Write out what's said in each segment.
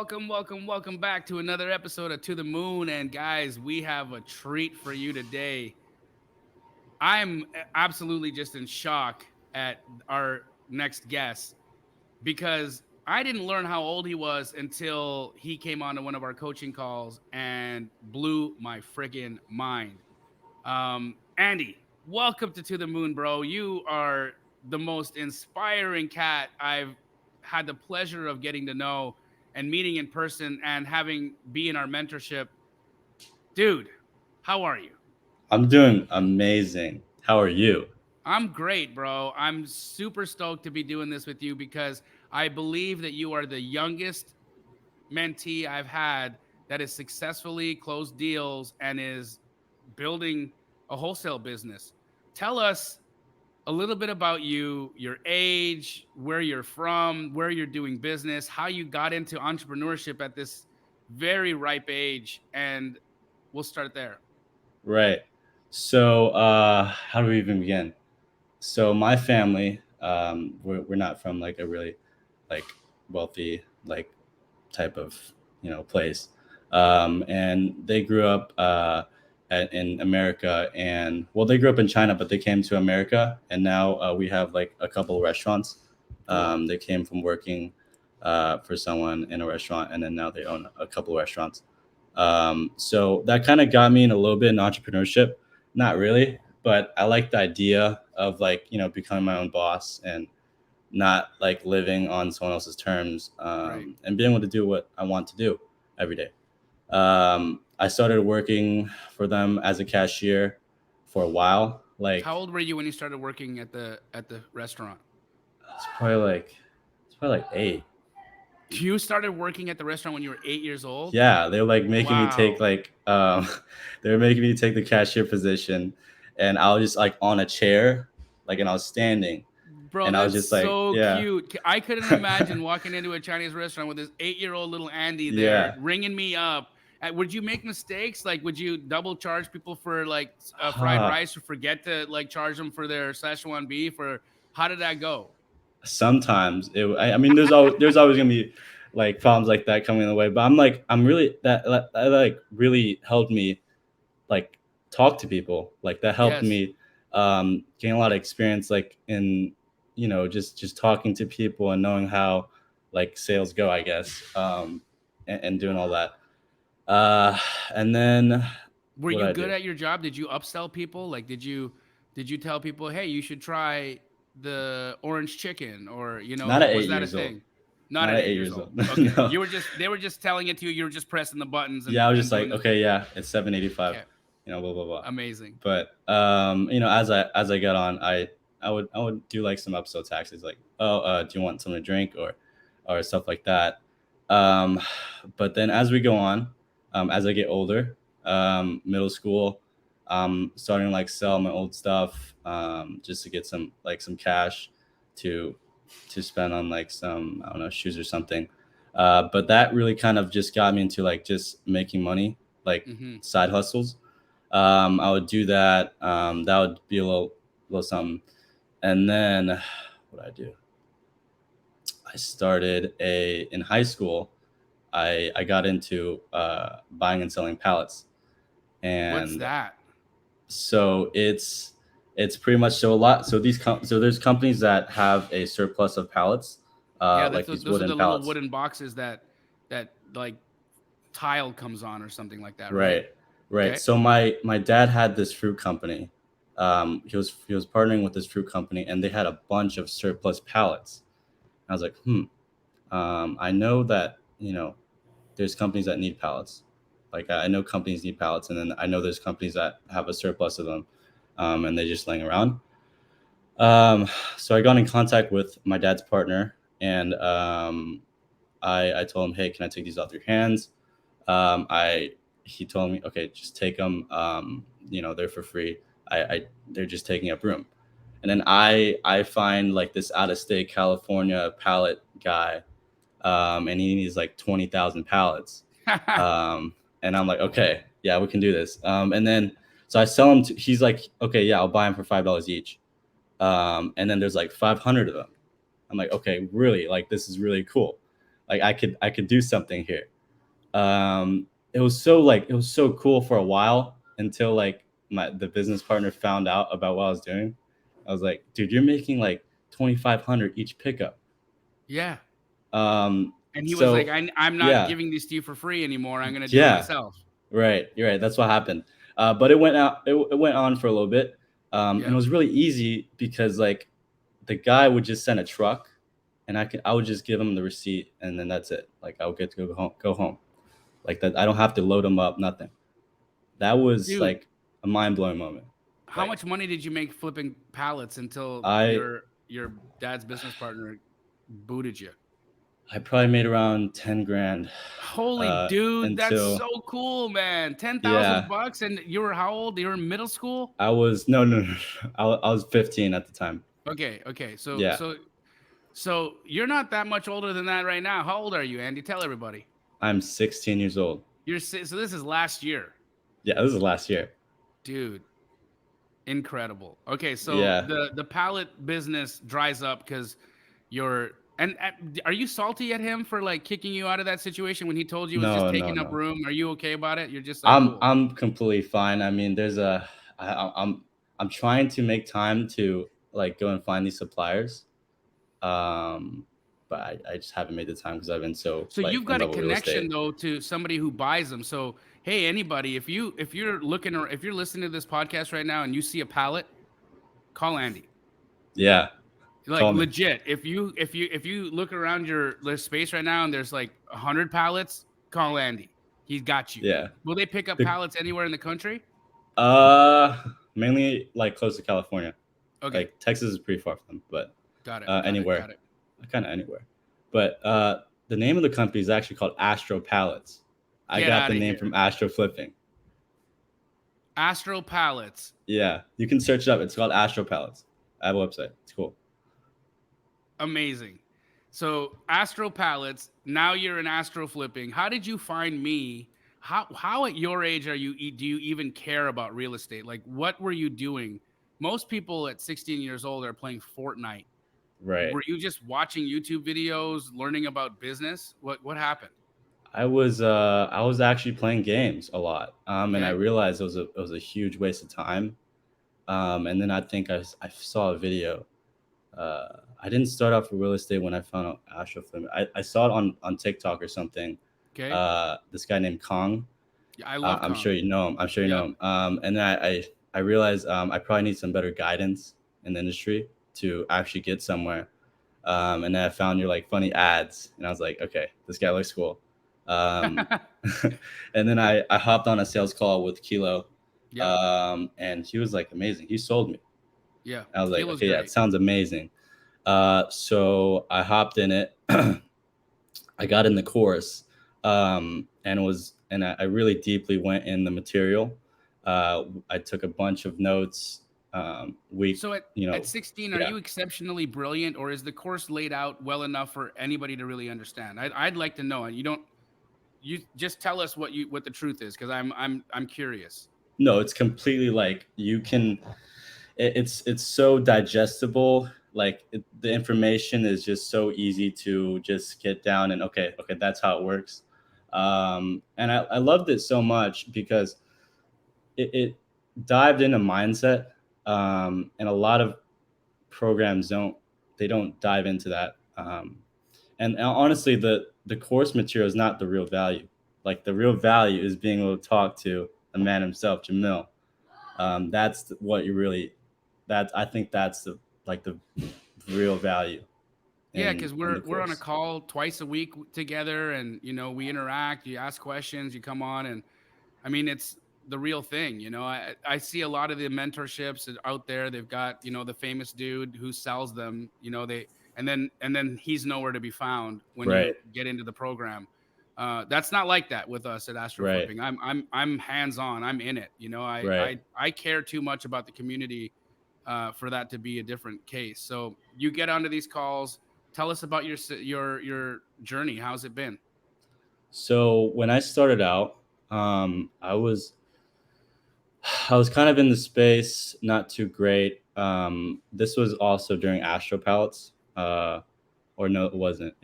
welcome back to another episode of To the Moon. And guys, we have a treat for you today. I'm absolutely just in shock at our next guest because I didn't learn how old he was until he came on to one of our coaching calls and blew my friggin' mind. Andy, welcome to the Moon, bro. You are the most inspiring cat I've had the pleasure of getting to know and meeting in person and having be in our mentorship. Dude, how are you? I'm doing amazing. How are you? I'm great, bro. I'm super stoked to be doing this with you because I believe that you are the youngest mentee I've had that has successfully closed deals and is building a wholesale business. Tell us a little bit about you, your age, where you're from, where you're doing business, how you got into entrepreneurship at this very ripe age, and we'll start there. Right. How do we even begin? So, my family, we're not from like a really like wealthy type of place, and they grew up in America, and well, they grew up in China, but they came to America, and now we have like a couple of restaurants. Cool. They came from working for someone in a restaurant, and then now they own a couple of restaurants. So that kind of got me in a little bit in entrepreneurship. Not really, but I like the idea of becoming my own boss and not like living on someone else's terms, Right. and being able to do what I want to do every day. I started working for them as a cashier for a while. How old were you when you started working at the restaurant? It's probably like it's probably like 8. You started working at the restaurant when you were 8 years old? Yeah, they were like making me take Wow. they were making me take the cashier position, and I was just like on a chair, and I was standing, Bro, and I was that's just like, so yeah. cute. I couldn't imagine walking into a Chinese restaurant with this 8-year-old little Andy there Yeah. ringing me up. Would you make mistakes? Like, would you double charge people for like fried Huh. rice or forget to like charge them for their Szechuan beef? Or how did that go? Sometimes I mean, there's always gonna be like problems like that coming in the way, but I'm really that like really helped me like talk to people. Like that helped Yes. me gain a lot of experience in just talking to people and knowing how like sales go, I guess, and doing all that. uh and then Were what you I good do. at your job? Did you upsell people? Like, did you tell people, hey, you should try the orange chicken, or Not at was eight that a years old. thing? Not Not at at eight eight years years old. old. Okay, No. they were just telling it to you. You were just pressing the buttons Yeah, I and was just and doing like, the. okay, yeah, it's 785, Okay, blah blah blah. amazing. But as I got on, I would do like some upsell taxes, like, oh, do you want something to drink, or stuff like that. Um, but then as we go on, as I get older, middle school, starting to like sell my old stuff, just to get some cash to spend on like some, I don't know, shoes or something. But that really kind of just got me into like just making money, like Hmm. side hustles. I would do that. That would be a little something. And then what I do, I started a in high school. I got into buying and selling pallets, What's and that? so it's pretty much so a lot. So there's companies that have a surplus of pallets, Yeah, like these those are wooden the little pallets. wooden boxes that like tile comes on or something like that, right? Right, right. Okay. So my dad had this fruit company. He was partnering with this fruit company, and they had a bunch of surplus pallets. I was like, I know that there's companies that need pallets. Like I know companies need pallets, and then I know there's companies that have a surplus of them, and they're just laying around. Um, so I got in contact with my dad's partner, and I told him, hey, can I take these off your hands? I He told me, okay, just take them. They're for free. They're just taking up room. And then I find like this out of state California pallet guy, and he needs like 20,000 pallets. And I'm like, okay, yeah, we can do this. And then so I sell him to. He's like, okay, yeah, I'll buy them for $5 each. And then there's like 500 of them. I'm like, okay, really, like this is really cool. Like I could do something here. It was so cool for a while until like the business partner found out about what I was doing. I was like, dude, you're making like 2,500 each pickup. Yeah. And he was like, So I'm not yeah, giving these to you for free anymore. I'm gonna do it yeah, myself. right. You're right. That's what happened. But it went out. It went on for a little bit, and it Yep. was really easy because like the guy would just send a truck, and I would just give him the receipt, and then that's it. Like I would get to go home. Go home. Like that. I don't have to load them up. Nothing. That was Dude, like a mind blowing moment. how Like much money did you make flipping pallets until I your dad's business partner booted you? I probably made around 10 grand Holy dude, that's until so cool, man. 10,000 yeah. bucks and you were how old? You were in middle school? I was no no no. I was 15 at the time. Okay, okay. So Yeah, so so you're not that much older than that right now. How old are you, Andy? Tell everybody. I'm 16 years old. So this is last year. Yeah, this is last year. Dude, incredible. Okay, so Yeah. the pallet business dries up because you're are you salty at him for like kicking you out of that situation when he told you it was just No, no, taking up no. room? Are you okay about it? You're just like, I'm cool. I'm completely fine. I mean, I'm trying to make time to like go and find these suppliers. Um, but I just haven't made the time because I've been so So like you've in got a love with real connection estate. though to somebody who buys them. So hey, anybody, if you're looking or if you're listening to this podcast right now and you see a pallet, call Andy. Yeah, Like call me. legit, if you look around your space right now and there's like 100 pallets, call Andy. He's got you. Yeah. Will they pick up The, pallets anywhere in the country? mainly like close to California. Okay, Like Texas is pretty far from them, but got it, got it, anywhere, got it. kind of anywhere. But the name of the company is actually called Astro Pallets. I Get got out the of name here. from Astroflipping. Astro pallets, Yeah, you can search it up. It's called Astro Pallets. I have a website. It's cool. amazing. So Astro pallets. Now you're in Astro flipping. How did you find me? How at your age are you? Do you even care about real estate? Like, what were you doing? Most people at 16 years old are playing Fortnite. Right. Were you just watching YouTube videos, learning about business? What happened? I was actually playing games a lot, and I Okay. realized it was a huge waste of time. And then I think I saw a video. I didn't start off with real estate when I found out Astroflipping. I saw it on TikTok or something. Okay. This guy named Kong. Yeah, I love I'm sure Kong. you know him. I'm sure you know Yep. him. And then I realized I probably need some better guidance in the industry to actually get somewhere. And then I found your like funny ads, and I was like, okay, this guy looks cool. Um, and then I hopped on a sales call with Kilo, Yep. and he was like amazing. He sold me. Yeah. I was like, Kilo's okay, yeah, it great. sounds amazing. So I hopped in it. I got in the course, and I really deeply went in the material. I took a bunch of notes. We, So you at know, 16, are yeah. you exceptionally brilliant, or is the course laid out well enough for anybody to really understand? I'd like to know. You don't. You just tell us what the truth is, because I'm curious. No, it's completely like you can. It's so digestible. Like the information is just so easy to just get down and okay, that's how it works. And I loved it so much because it dived into mindset, and a lot of programs don't dive into that. And honestly, the course material is not the real value. Like the real value is being able to talk to the man himself, Jamil. That's what you really. That I think that's the real value Yeah, because in the we're on a course. call twice a week together, and we interact. You ask questions, you come on, and I mean, it's the real thing. I see a lot of the mentorships out there. They've got the famous dude who sells them. And then he's nowhere to be found when you Right, get into the program. That's not like that with us at right, Astroflipping. I'm hands on. I'm in it. I right. I I care too much about the community for that to be a different case. So you get onto these calls. Tell us about your journey. How's it been? So when I started out, I was I was kind of in the space, not too great. This was also during Astro Pallets, or no, it wasn't.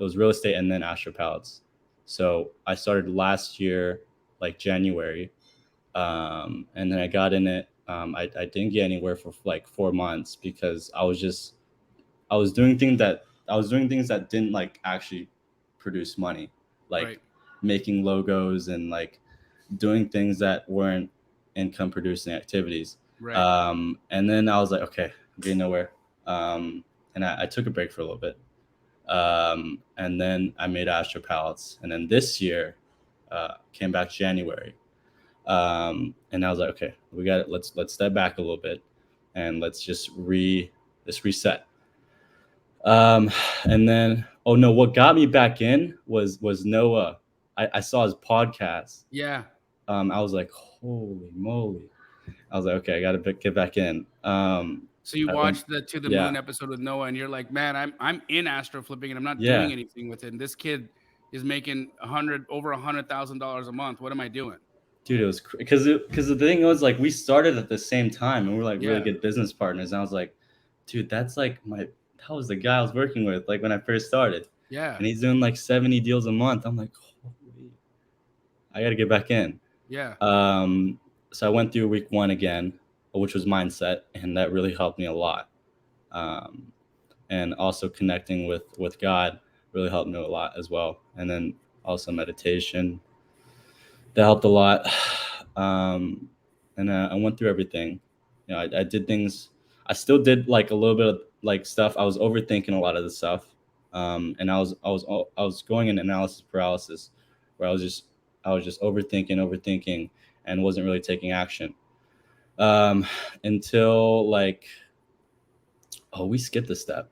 it was real estate and then Astro Pallets. So I started last year, like January, and then I got in it. I didn't get anywhere for like 4 months because I was doing things that didn't like actually produce money, like Right. making logos and like doing things that weren't income producing activities. Right. And then I was like, okay, I'm getting nowhere. And I took a break for a little bit. And then I made Astro Pallets. And then this year, came back January. And I was like, okay, we got it. Let's step back a little bit, and let's reset. Um, and then, oh no, what got me back in was Noah. I saw his podcast. Yeah. I was like, holy moly! I was like, okay, I got to get back in. So you I went, watched the To the yeah, Moon episode with Noah, and you're like, man, I'm in Astro Flipping, and I'm not yeah, doing anything with it. And this kid is making over $100,000 a month. What am I doing? dude, it was because the thing was like we started at the same time, and we are like really Yeah. good business partners. And I was like, dude, that's like that was the guy I was working with like when I first started, Yeah. and he's doing like 70 deals a month. I'm like, holy, I got to get back in. Yeah. Um, so I went through week one again, which was mindset, and that really helped me a lot. Um, and also connecting with God really helped me a lot as well. And then also meditation, that helped a lot. Um, and I went through everything. You know, I did things. I still did like a little bit of like stuff. I was overthinking a lot of the stuff, and I was going in analysis paralysis, where I was just overthinking, and wasn't really taking action. Um, until like, oh, we skipped a step.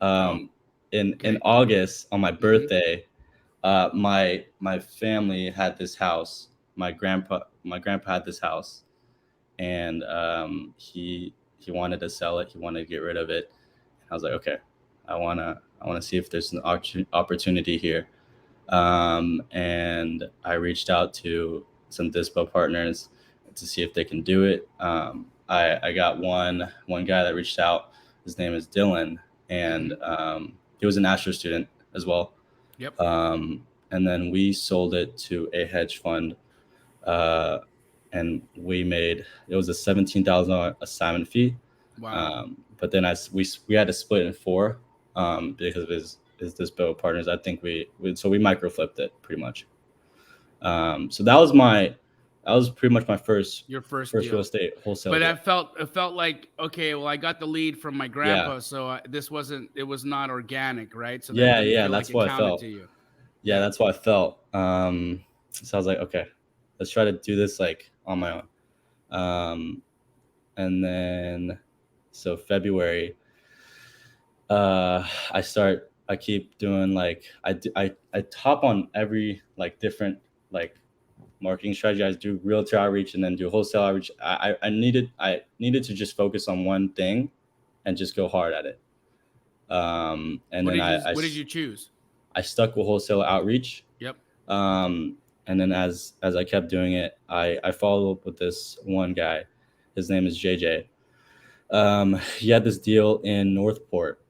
Oh, Um, in okay. August on my Mhm. birthday, my family had this house. My grandpa had this house, and he wanted to sell it. He wanted to get rid of it. I was like, okay, I wanna see if there's an opportunity here. And I reached out to some dispo partners to see if they can do it. I got one guy that reached out. His name is Dylan, and Mhm. he was an Astro student as well. Yep. And then we sold it to a hedge fund, uh, and we made it was a $17,000 assignment fee. Wow. But then we had to split in four, because of his dispo partners. I think we micro flipped it pretty much. So that was pretty much my Your first first real deal. estate wholesale But deal. it felt like, okay, well, I got the lead from my Yeah, grandpa, so this wasn't it was not organic, right? So that yeah, didn't yeah. feel like That's it what I counted felt. to you. Yeah, Yeah. that's what I felt. So I was like, okay, let's try to do this like on my own. Um, and then so February, I keep doing like I top on every like different like marketing strategy. I do realtor outreach and then do wholesale outreach. I needed to just focus on one thing and just go hard at it. And then What did you choose? I stuck with wholesale outreach. Yep. um, and then as I kept doing it, I followed up with this one guy. His name is JJ. He had this deal in Northport,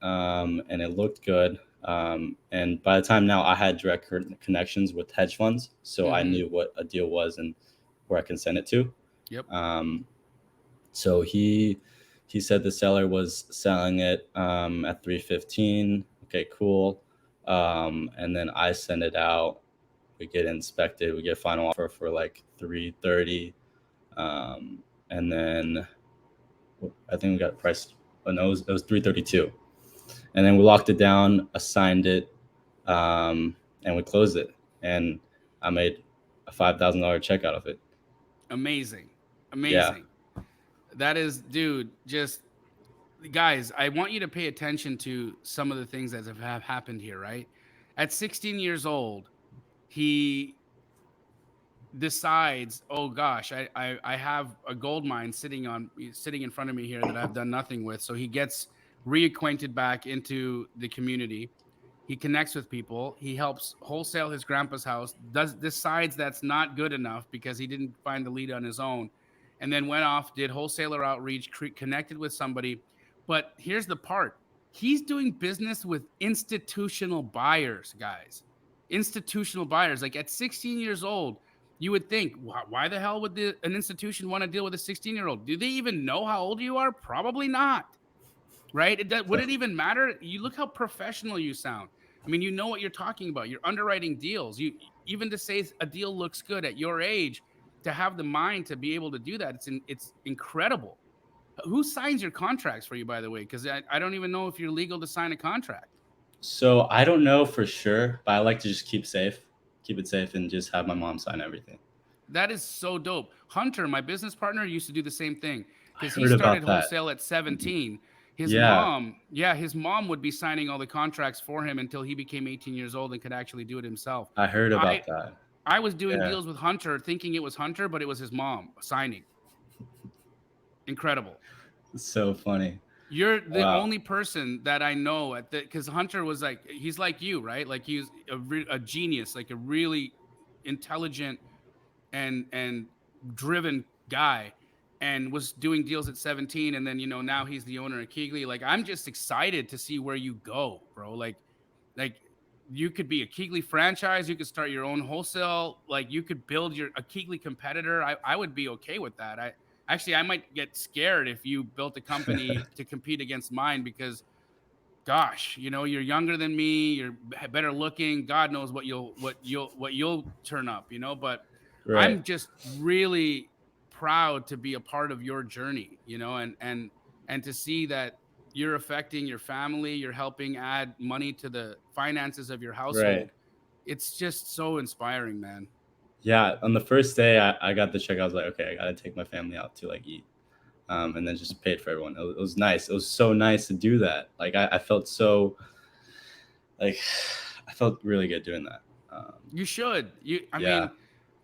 and it looked good. And by the time now, I had direct connections with hedge funds, so I Mhm. knew what a deal was and where I can send it to. Yep. Um, so he said the seller was selling it, at 315. Okay, cool. And then I send it out. We get inspected. We get final offer for like 330. Um, and then I think we got a price. Oh no, it was 332. And then we locked it down, assigned it, and we closed it. And I made a $5,000 check out of it. Amazing. Yeah, Amazing. That is, dude, just guys, I want you to pay attention to some of the things that have happened here, right? At 16 years old, he decides, oh gosh, I have a gold mine sitting in front of me here that I've done nothing with. So he gets reacquainted back into the community. He connects with people. He helps wholesale his grandpa's house. Decides that's not good enough because he didn't find the lead on his own, and then went off, did wholesaler outreach, connected with somebody. But here's the part. He's doing business with institutional buyers, guys. Institutional buyers. Like at 16 years old, you would think, why the hell would an institution want to deal with a 16-year-old? Do they even know how old you are? Probably not, right? Would it even matter? You look how professional you sound. I mean, you know what you're talking about. You're underwriting deals. You even to say a deal looks good at your age, to have the mind to be able to do that, it's incredible. Who signs your contracts for you, by the way? Because I don't even know if you're legal to sign a contract. So I don't know for sure, but I like to just keep it safe, and just have my mom sign everything. That is so dope. Hunter, my business partner, used to do the same thing I because he heard started about that. wholesale at 17. His Yeah, mom, yeah, his mom would be signing all the contracts for him until he became 18 years old and could actually do it himself. I heard I about that. I was doing Yeah, deals with Hunter thinking it was Hunter, but it was his mom signing. Incredible. it's so funny. You're the Wow. only person that I know at the because Hunter was like he's like you, right? Like he's a genius, like a really intelligent and driven guy, and was doing deals at 17, and then now he's the owner of Keegley. Like I'm just excited to see where you go, bro. Like you could be a Keegley franchise, you could start your own wholesale, like you could build your a Keegley competitor. I would be okay with that. I might get scared if you built a company to compete against mine because gosh, you're younger than me, you're better looking. God knows what you'll turn up, but Right, I'm just really proud to be a part of your journey, and to see that you're affecting your family, you're helping add money to the finances of your right. household. It's just so inspiring, man. Yeah, on the first day I got the check, I was like, okay, I gotta take my family out to like eat, and then just paid for everyone. It was nice. It was so nice to do that. Like I felt so like I felt really good doing that. You should. I Yeah,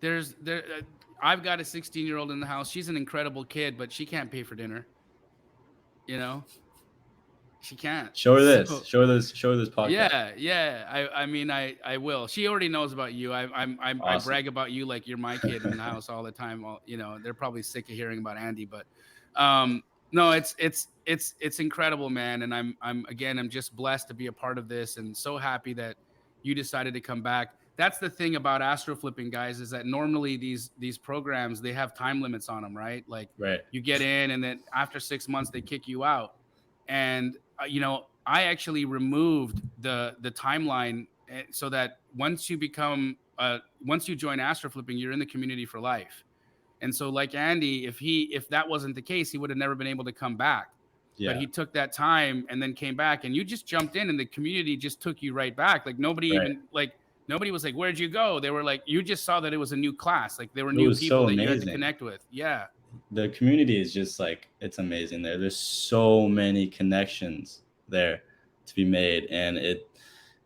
mean, there. I've got a 16-year-old in the house. She's an incredible kid, but she can't pay for dinner. You know, she can't. show her this. So Show her this podcast. yeah, yeah. I mean, I will. She already knows about you. I Awesome. brag about you like you're my kid in the house all the time. Well, they're probably sick of hearing about Andy, but no, it's incredible, man. And I'm just blessed to be a part of this, and so happy that you decided to come back. That's the thing about Astroflipping, guys, is that normally these programs, they have time limits on them, right? Like Right. you get in, and then after 6 months they kick you out. And I actually removed the timeline, so that once you join Astroflipping, you're in the community for life. And so, like Andy, if that wasn't the case, he would have never been able to come back. But Yeah. he took that time and then came back, and you just jumped in, and the community just took you right back. Like Right. nobody was like, "Where'd you go?" They were like, you just saw that it was a new class. Like there were It new was people so that you had to amazing. connect with. Yeah. The community is just like it's amazing there. There's so many connections there to be made, and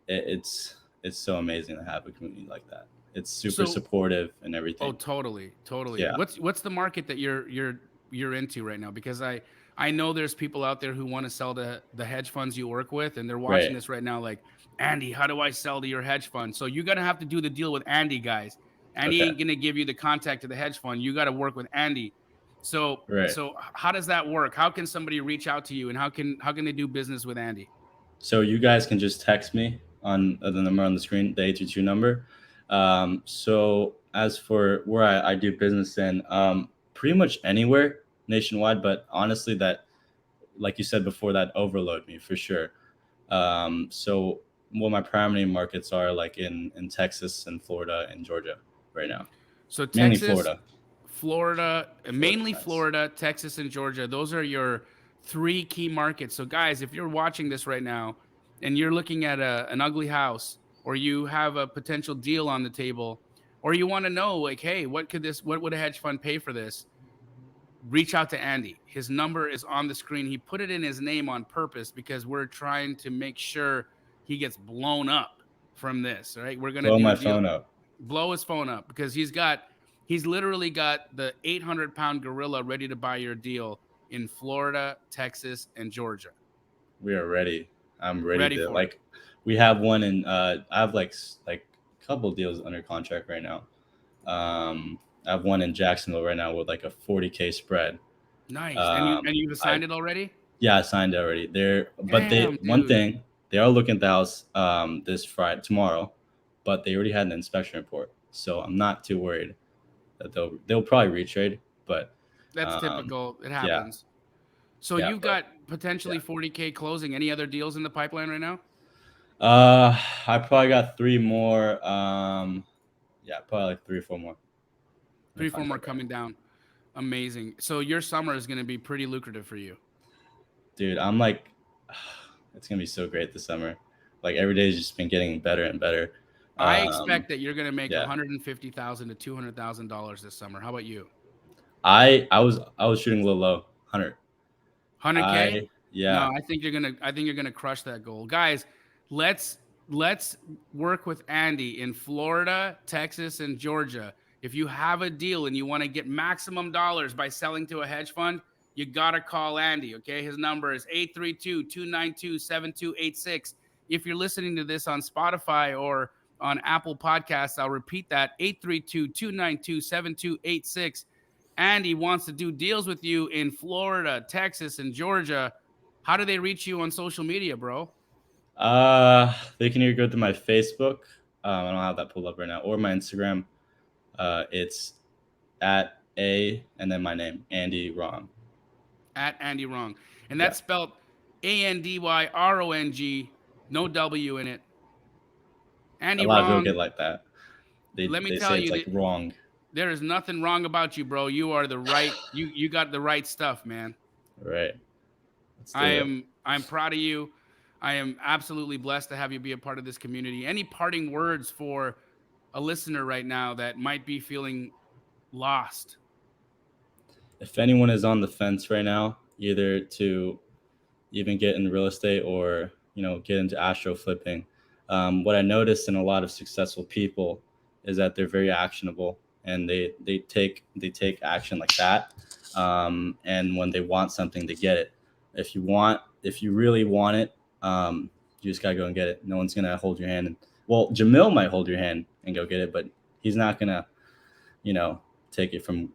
it's so amazing to have a community like that. It's super So supportive and Oh, everything. totally, totally. Yeah. What's the market that you're into right now? Because I know there's people out there who want to sell to the hedge funds you work with, and they're watching Right. this right now. Like, Andy, how do I sell to your hedge fund? So you gotta have to do the deal with Andy, guys. Andy Okay. ain't gonna give you the contact to the hedge fund. You got to work with Andy. So Right. so how does that work? How can somebody reach out to you, and how can they do business with Andy? So you guys can just text me on the number on the screen, the 822 number. So as for where I do business in, pretty much anywhere nationwide, but honestly, that like you said before, that overload me for sure. So what my primary markets are like in Texas and Florida and Georgia right now, So mainly Texas, Florida. Florida, Florida's mainly nice. Florida, Texas, and Georgia. Those are your three key markets. So, guys, if you're watching this right now and you're looking at an ugly house, or you have a potential deal on the table, or you want to know, like, hey, what would a hedge fund pay for this? Reach out to Andy. His number is on the screen. He put it in his name on purpose because we're trying to make sure he gets blown up from this. Right? We're gonna Blow do my deal phone up. blow his phone up because he's literally got the 800-pound gorilla ready to buy your deal in Florida, Texas, and Georgia. We are ready. I'm ready Ready to for it. like. We have one in. I have like a couple deals under contract right now. I have one in Jacksonville right now with like a 40K spread. Nice. And you've I assigned it already? Yeah, I signed already. But Damn, one dude. thing, they are looking at the house this Friday tomorrow, but they already had an inspection report, so I'm not too worried that they'll probably retrade. But That's um, typical. It yeah, happens. So yeah, you've but got potentially 40K closing. Any other deals in the pipeline right now? yeah. I probably got three more. Yeah, probably like 3 or 4 more in the 3, 4 more contract right now. coming down. Amazing. So your summer is going to be pretty lucrative for you. Dude, I'm like, it's gonna be so great this summer. Like every day's just been getting better and better. I Um, expect that you're going to make yeah, 150,000 to $200,000 this summer. How about you? I was shooting a little low, 100. 100K? I No, yeah. I think you're gonna crush that goal. Guys, let's let's work with Andy in Florida, Texas, and Georgia. If you have a deal and you want to get maximum dollars by selling to a hedge fund, you gotta call Andy. Okay. His number is 832-292-7286. If you're listening to this on Spotify or on Apple Podcasts, I'll repeat that: 832-292-7286. Andy wants to do deals with you in Florida, Texas, and Georgia. How do they reach you on social media, bro? They can either go to my Facebook. I don't have that pulled up right now, or my Instagram. It's at a and then my name, Andy Ron. At Andy Wrong. And Yeah, that's spelled ANDYRONG, no W in it. a Andy lot of people Wrong, get like that. They let me they tell say it's you like that wrong. there is nothing wrong about you, bro. You are the right, you got the right stuff, man. Right. Let's do it. I'm proud of you. I am absolutely blessed to have you be a part of this community. Any parting words for a listener right now that might be feeling lost? If anyone is on the fence right now, either to even get in real estate or get into Astroflipping, what I noticed in a lot of successful people is that they're very actionable and they take action like that. And when they want something, they get it. If you really want it, you just gotta go and get it. No one's gonna hold your hand. And well, Jamil might hold your hand and go get it, but he's not gonna you know take it from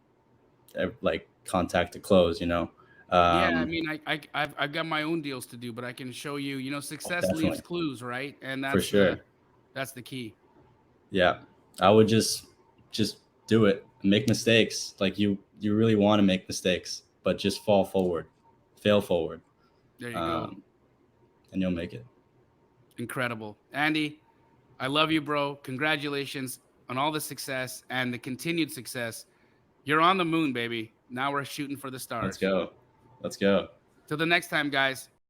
like contact to close. Yeah, I Um, mean, I've got my own deals to do, but I can show you. You know, oh, success leaves definitely, clues, right? And for sure. that's the key. Yeah, I would just do it. Make mistakes. Like you really want to make mistakes, but just fall forward, fail forward, There you go. um, and you'll make it. Incredible, Andy. I love you, bro. Congratulations on all the success and the continued success. You're on the moon, baby. Now we're shooting for the Let's stars. go. Let's go. Till the next time, guys.